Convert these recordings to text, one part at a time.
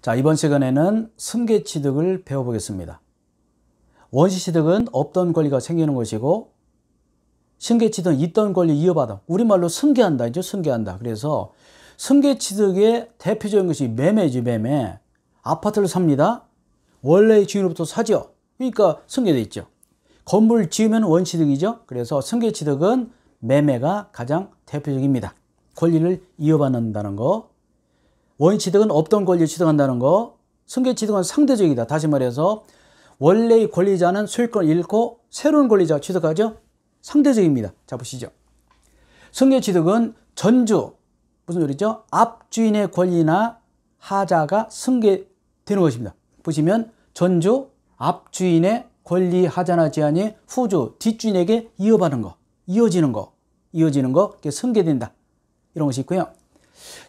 자, 이번 시간에는 승계취득을 배워보겠습니다. 원시취득은 없던 권리가 생기는 것이고, 승계취득은 있던 권리 이어받아. 우리말로 승계한다, 이죠? 승계한다. 그래서 승계취득의 대표적인 것이 매매지, 매매. 아파트를 삽니다. 원래의 주인으로부터 사죠. 그러니까 승계돼 있죠. 건물 지으면 원취득이죠. 그래서 승계취득은 매매가 가장 대표적입니다. 권리를 이어받는다는 거. 원취득은 없던 권리를 취득한다는 거. 승계취득은 상대적이다. 다시 말해서 원래의 권리자는 소유권을 잃고 새로운 권리자가 취득하죠. 상대적입니다. 자, 보시죠. 승계취득은 전주, 무슨 소리죠? 앞주인의 권리나 하자가 승계되는 것입니다. 보시면 전주, 앞주인의 권리, 하자나 제한이 후주, 뒷주인에게 이어받는 거, 이어지는 거, 그게 승계된다. 이런 것이 있고요.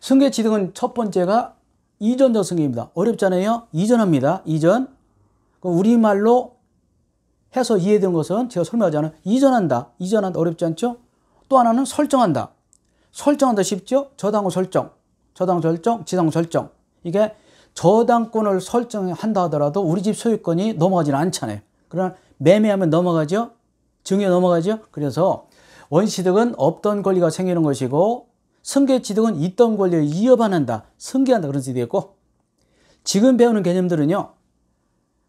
승계취득은 첫 번째가 이전적 승계입니다. 어렵잖아요. 이전합니다. 이전. 우리말로 해서 이해되는 것은 제가 설명하자면 이전한다. 어렵지 않죠? 또 하나는 설정한다. 설정한다 쉽죠? 저당후 설정, 지당후 설정. 이게 저당권을 설정한다 하더라도 우리 집 소유권이 넘어가지는 않잖아요. 그러나 매매하면 넘어가죠? 증여 넘어가죠? 그래서 원시취득은 없던 권리가 생기는 것이고, 승계취득은 있던 권리를 이어받는다, 승계한다, 그런 뜻이 되겠고, 지금 배우는 개념들은요,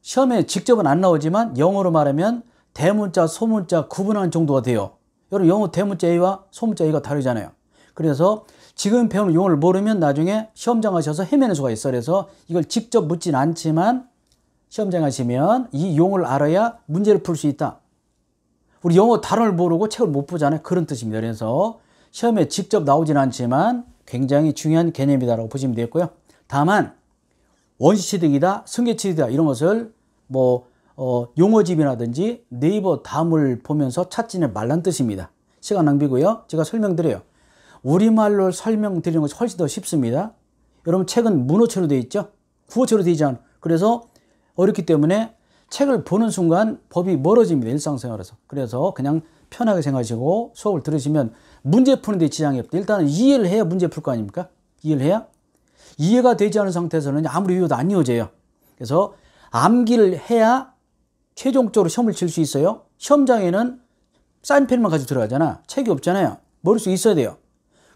시험에 직접은 안 나오지만 영어로 말하면 대문자, 소문자 구분하는 정도가 돼요. 여러분, 영어 대문자 A와 소문자 A가 다르잖아요. 그래서 지금 배우는 용어를 모르면 나중에 시험장 가셔서 헤매는 수가 있어요. 그래서 이걸 직접 묻진 않지만 시험장 가시면 이 용어를 알아야 문제를 풀 수 있다. 우리 영어 단어를 모르고 책을 못 보잖아요. 그런 뜻입니다. 그래서 시험에 직접 나오진 않지만 굉장히 중요한 개념이다라고 보시면 되겠고요. 다만 원시취득이다, 승계취득이다 이런 것을 용어집이라든지 네이버 다음을 보면서 찾지는 말란 뜻입니다. 시간 낭비고요. 제가 설명드려요. 우리말로 설명드리는 것이 훨씬 더 쉽습니다. 여러분, 책은 문어체로 되어 있죠? 구어체로 되어 있잖아요. 그래서 어렵기 때문에 책을 보는 순간 법이 멀어집니다. 일상생활에서. 그래서 그냥 편하게 생각하시고 수업을 들으시면 문제 푸는 데 지장이 없다. 일단은 이해를 해야 문제 풀 거 아닙니까? 이해를 해야? 이해가 되지 않은 상태에서는 아무리 외워도 안 이어져요. 그래서 암기를 해야 최종적으로 시험을 칠 수 있어요. 시험장에는 사인펜만 가지고 들어가잖아. 책이 없잖아요. 머릿속에 있어야 돼요.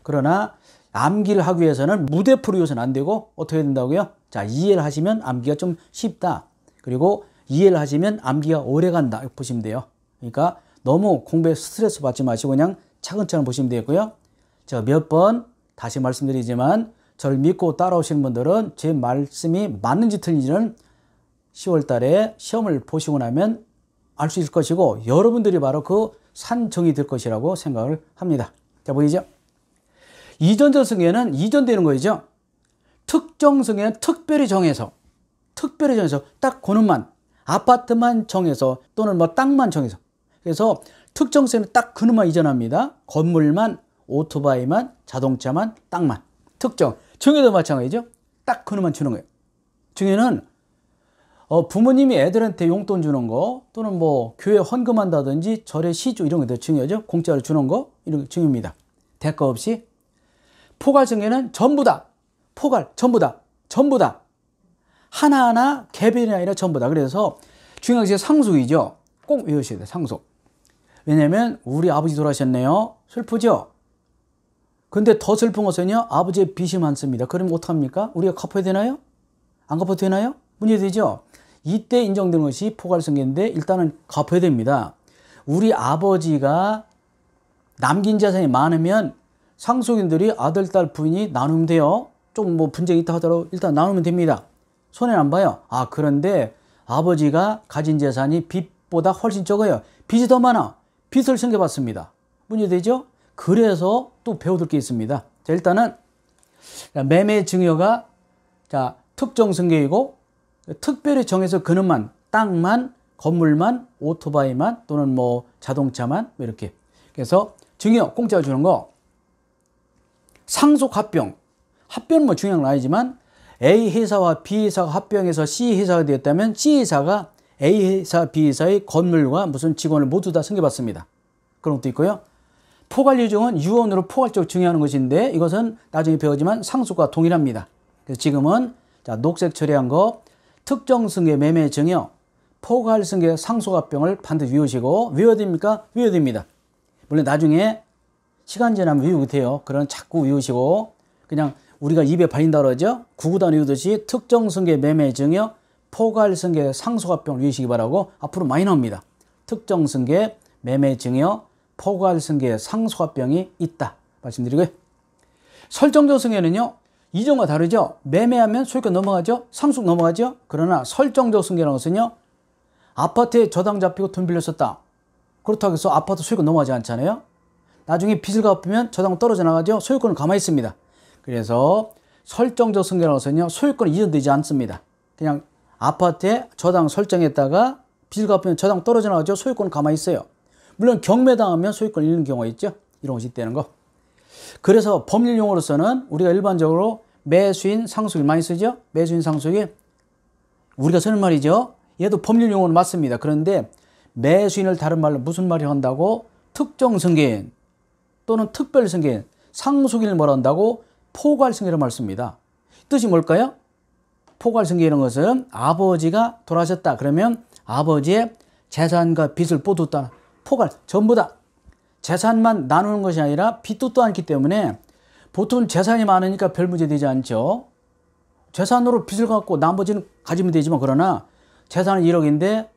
그러나 암기를 하기 위해서는 무대표로 이어서는 안 되고 어떻게 된다고요? 자, 이해를 하시면 암기가 좀 쉽다. 그리고 이해를 하시면 암기가 오래 간다. 이렇게 보시면 돼요. 그러니까 너무 공부에 스트레스 받지 마시고 그냥 차근차근 보시면 되고요. 제가 몇 번 다시 말씀드리지만 저를 믿고 따라오시는 분들은 제 말씀이 맞는지 틀린지는 10월 달에 시험을 보시고 나면 알 수 있을 것이고, 여러분들이 바로 그 산정이 될 것이라고 생각을 합니다. 자, 보이죠? 이전적 승계는 이전되는 거죠. 특정 승계는 특별히 정해서 딱 그놈만, 아파트만 정해서 또는 땅만 정해서, 그래서 특정 승계는 딱 그놈만 이전합니다. 건물만, 오토바이만, 자동차만, 땅만. 특정. 증여도 마찬가지죠. 딱 그놈만 주는 거예요. 증여는 부모님이 애들한테 용돈 주는 거, 또는 교회 헌금한다든지 절에 시주 이런 게 증여죠. 공짜로 주는 거, 이런 게 증여입니다. 대가 없이. 포괄 증여는 전부 다. 포괄, 전부 다. 하나하나 개별이 아니라 전부 다. 그래서 중요한 것이 상속이죠. 꼭 외우셔야 돼요. 상속. 왜냐면 우리 아버지 돌아가셨네요. 슬프죠? 근데 더 슬픈 것은요, 아버지의 빚이 많습니다. 그러면 어떡합니까? 우리가 갚아야 되나요? 안 갚아도 되나요? 문제되죠? 이때 인정되는 것이 포괄승계인데 일단은 갚아야 됩니다. 우리 아버지가 남긴 자산이 많으면 상속인들이 아들, 딸, 부인이 나누면 돼요. 좀 분쟁이 있다 하더라도 일단 나누면 됩니다. 손해는 안 봐요. 그런데 아버지가 가진 재산이 빚보다 훨씬 적어요. 빚이 더 많아. 빚을 승계받습니다. 문제되죠? 그래서 또 배워둘 게 있습니다. 자, 일단은 매매 증여가 특정 승계이고, 특별히 정해서 그놈만, 땅만, 건물만, 오토바이만, 또는 자동차만, 이렇게. 그래서 증여 공짜로 주는 거. 상속 합병. 합병은 중요한 건 아니지만 A 회사와 B 회사가 합병해서 C 회사가 되었다면 C 회사가 A 회사, B 회사의 건물과 무슨 직원을 모두 다 승계받습니다. 그런 것도 있고요. 포괄유증은 유언으로 포괄적으로 증여하는 것인데 이것은 나중에 배우지만 상속과 동일합니다. 그래서 지금은 자, 녹색 처리한 거 특정 승계 매매 증여 포괄 승계 상속합병을 반드시 외우시고 외워야 됩니까? 외워야 됩니다. 물론 나중에 시간 지나면 외우게 돼요. 그런 자꾸 외우시고 그냥 우리가 입에 발린다 그러죠. 구구단 외우듯이 특정 승계 매매 증여 포괄 승계 상속합병을 외우시기 바라고 앞으로 많이 나옵니다. 특정 승계 매매 증여 포괄 승계 상속합병이 있다 말씀드리고요. 설정적 승계는요. 이전과 다르죠. 매매하면 소유권 넘어가죠. 상속 넘어가죠. 그러나 설정적 승계라는 것은요. 아파트에 저당 잡히고 돈 빌려 썼다. 그렇다고 해서 아파트 소유권 넘어가지 않잖아요. 나중에 빚을 갚으면 저당 떨어져 나가죠. 소유권은 가만히 있습니다. 그래서 설정적 승계라는 것은요. 소유권이 이전되지 않습니다. 그냥 아파트에 저당 설정했다가 빚을 갚으면 저당 떨어져 나가죠. 소유권은 가만히 있어요. 물론 경매당하면 소유권을 잃는 경우가 있죠. 이런 것이 있다는 거. 그래서 법률 용어로서는 우리가 일반적으로 매수인 상속일 많이 쓰죠. 매수인 상속일 우리가 쓰는 말이죠. 얘도 법률 용어는 맞습니다. 그런데 매수인을 다른 말로 무슨 말을 한다고? 특정 승계인 또는 특별 승계인 상속인을 뭐라 한다고? 포괄 승계를 말 씁니다. 뜻이 뭘까요? 포괄 승계라는 것은 아버지가 돌아가셨다. 그러면 아버지의 재산과 빚을 모두 다 포괄 전부 다 재산만 나누는 것이 아니라 빚도 또 않기 때문에 보통 재산이 많으니까 별 문제 되지 않죠. 재산으로 빚을 갖고 나머지는 가지면 되지만 그러나 재산은 1억인데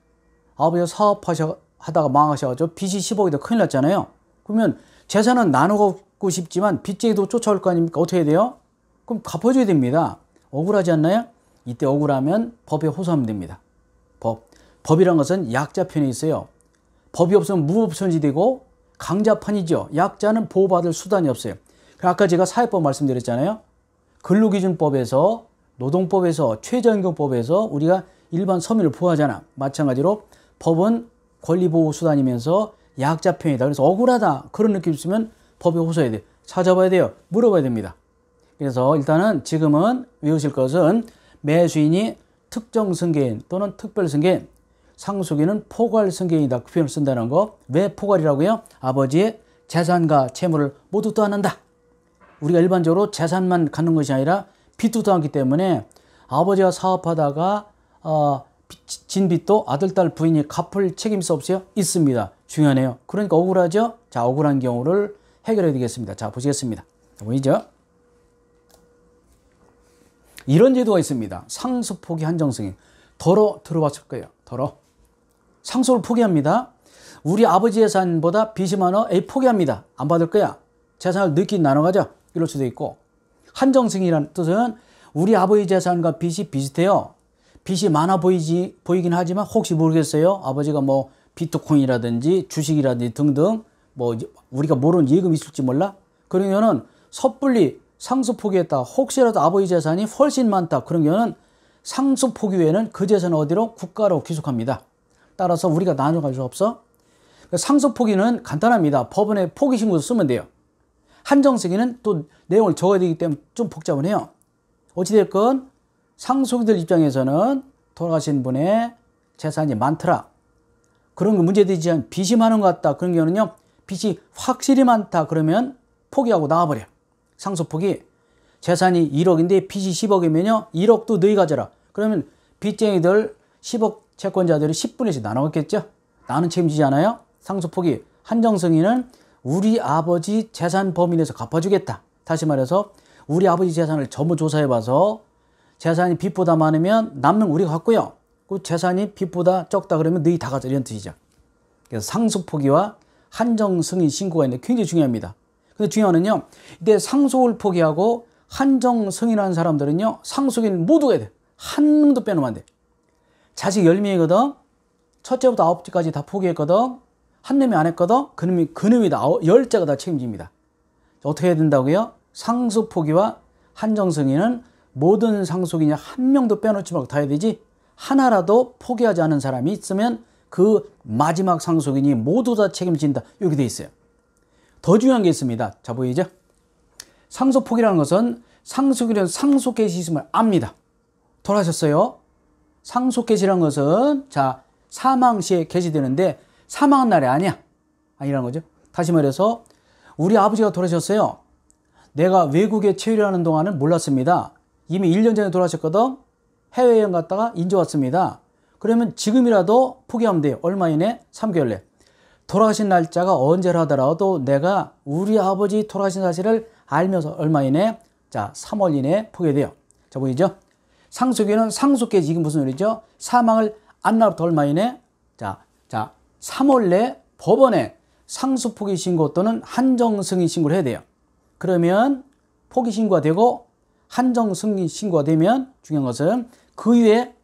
아버지가 사업하다가 망하셔가지고 빚이 10억이다 큰일 났잖아요. 그러면 재산은 나누고 싶지만 빚쟁이도 쫓아올 거 아닙니까? 어떻게 해야 돼요? 그럼 갚아줘야 됩니다. 억울하지 않나요? 이때 억울하면 법에 호소하면 됩니다. 법이란 것은 약자 편에 있어요. 법이 없으면 무법천지 되고 강자판이죠. 약자는 보호받을 수단이 없어요. 아까 제가 사회법 말씀드렸잖아요. 근로기준법에서 노동법에서 최저임금법에서 우리가 일반 서민을 보호하잖아. 마찬가지로 법은 권리보호수단이면서 약자 편이다. 그래서 억울하다. 그런 느낌 있으면 법에 호소해야 돼요. 찾아봐야 돼요. 물어봐야 됩니다. 그래서 일단은 지금은 외우실 것은 매수인이 특정 승계인 또는 특별 승계인 상속인은 포괄 승계인이다. 그 표현을 쓴다는 거. 왜 포괄이라고요? 아버지의 재산과 채무를 모두 떠안는다. 우리가 일반적으로 재산만 갖는 것이 아니라 빚도 떠안기 때문에 아버지가 사업하다가 진 빚도 아들, 딸, 부인이 갚을 책임이 없어요? 있습니다. 중요하네요. 그러니까 억울하죠? 자, 억울한 경우를 해결해야 되겠습니다. 자, 보시겠습니다. 보이죠? 이런 제도가 있습니다. 상속 포기 한정 승인. 들어봤을 거예요. 상속을 포기합니다. 우리 아버지 재산보다 빚이 많아. 포기합니다. 안 받을 거야. 재산을 늦게 나눠가자. 이럴 수도 있고. 한정 승인이라는 뜻은 우리 아버지 재산과 빚이 비슷해요. 빚이 많아 보이긴 하지만 혹시 모르겠어요. 아버지가 뭐 비트코인이라든지 주식이라든지 등등 뭐 우리가 모르는 예금이 있을지 몰라. 그러면은 섣불리 상속 포기했다. 혹시라도 아버지 재산이 훨씬 많다. 그런 경우는 상속 포기 외에는 그 재산을 어디로? 국가로 귀속합니다. 따라서 우리가 나눠갈 수 없어. 상속 포기는 간단합니다. 법원에 포기 신고서 쓰면 돼요. 한정 승인은 또 내용을 적어야 되기 때문에 좀 복잡은 해요. 어찌됐건 상속인들 입장에서는 돌아가신 분의 재산이 많더라. 그런 거 문제되지 않은 빚이 많은 것 같다. 그런 경우는요. 빚이 확실히 많다. 그러면 포기하고 나와버려. 상속 포기. 재산이 1억인데 빚이 10억이면요. 1억도 너희 가져라. 그러면 빚쟁이들 10억 채권자들이 10분의 1씩 나눠겠죠. 나는 책임지지 않아요. 상속 포기. 한정 승인은 우리 아버지 재산 범위 내에서 갚아주겠다. 다시 말해서 우리 아버지 재산을 전부 조사해봐서 재산이 빚보다 많으면 남는 우리가 갖고요. 그 재산이 빚보다 적다 그러면 너희 다 가져. 이런 뜻이죠. 그래서 상속 포기와 한정 승인 신고가 있는데 굉장히 중요합니다. 근데 중요한 거는요. 이때 상속을 포기하고 한정 승인하는 사람들은요. 상속인 모두가 해야 돼. 한 놈도 빼놓으면 안 돼. 자식 10명이거든. 첫째부터 9째까지 다 포기했거든. 한 놈이 안 했거든. 그놈이 다 10자가 다 책임집니다. 어떻게 해야 된다고요? 상속 포기와 한정 승인은 모든 상속인이 한 명도 빼놓지 말고 다 해야 되지. 하나라도 포기하지 않은 사람이 있으면 그 마지막 상속인이 모두 다 책임진다. 이렇게 돼 있어요. 더 중요한 게 있습니다. 자, 보이죠? 상속 포기라는 것은 상속인은 상속 개시 있음을 압니다. 돌아가셨어요. 상속 개시라는 것은 자, 사망 시에 개시되는데 사망한 날이 아니라는 거죠. 다시 말해서 우리 아버지가 돌아가셨어요. 내가 외국에 체류하는 동안은 몰랐습니다. 이미 1년 전에 돌아가셨거든. 해외여행 갔다가 인제 왔습니다. 그러면 지금이라도 포기하면 돼요. 얼마 이내? 3개월 내. 돌아가신 날짜가 언제라 하더라도 내가 우리 아버지 돌아가신 사실을 알면서 얼마 이내? 자, 3월 이내에 포기돼요. 자, 보이죠? 상속인은 상속계지. 이게 무슨 소리죠? 사망을 안 날부터 얼마 이내? 자, 3월 내 법원에 상속 포기 신고 또는 한정 승인 신고를 해야 돼요. 그러면 포기 신고가 되고 한정 승인 신고가 되면 중요한 것은 그 이후에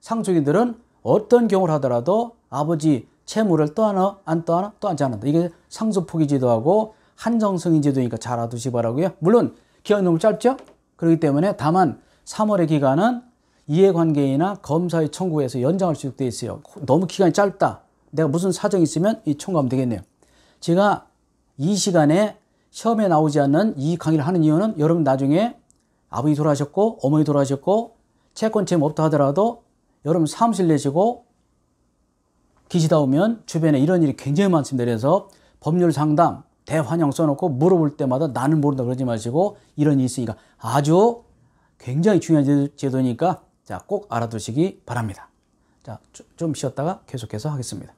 상속인들은 어떤 경우를 하더라도 아버지 채무를 떠안아 안 떠안아 떠안지 않는다. 이게 상속 포기 제도하고 한정 승인 제도니까 잘 알아두시기 바라고요. 물론 기간이 너무 짧죠? 그렇기 때문에 다만 3월의 기간은 이해관계인이나 검사의 청구에서 연장할 수 있게 있어요. 너무 기간이 짧다. 내가 무슨 사정이 있으면 이 청구하면 되겠네요. 제가 이 시간에 시험에 나오지 않는 이 강의를 하는 이유는 여러분 나중에 아버지 돌아가셨고 어머니 돌아가셨고 채권 채무 없다 하더라도 여러분 사무실 내시고 기시다 오면 주변에 이런 일이 굉장히 많습니다. 그래서 법률 상담 대환영 써놓고 물어볼 때마다 나는 모른다 그러지 마시고 이런 일이 있으니까 아주 굉장히 중요한 제도니까 자, 꼭 알아두시기 바랍니다. 자, 좀 쉬었다가 계속해서 하겠습니다.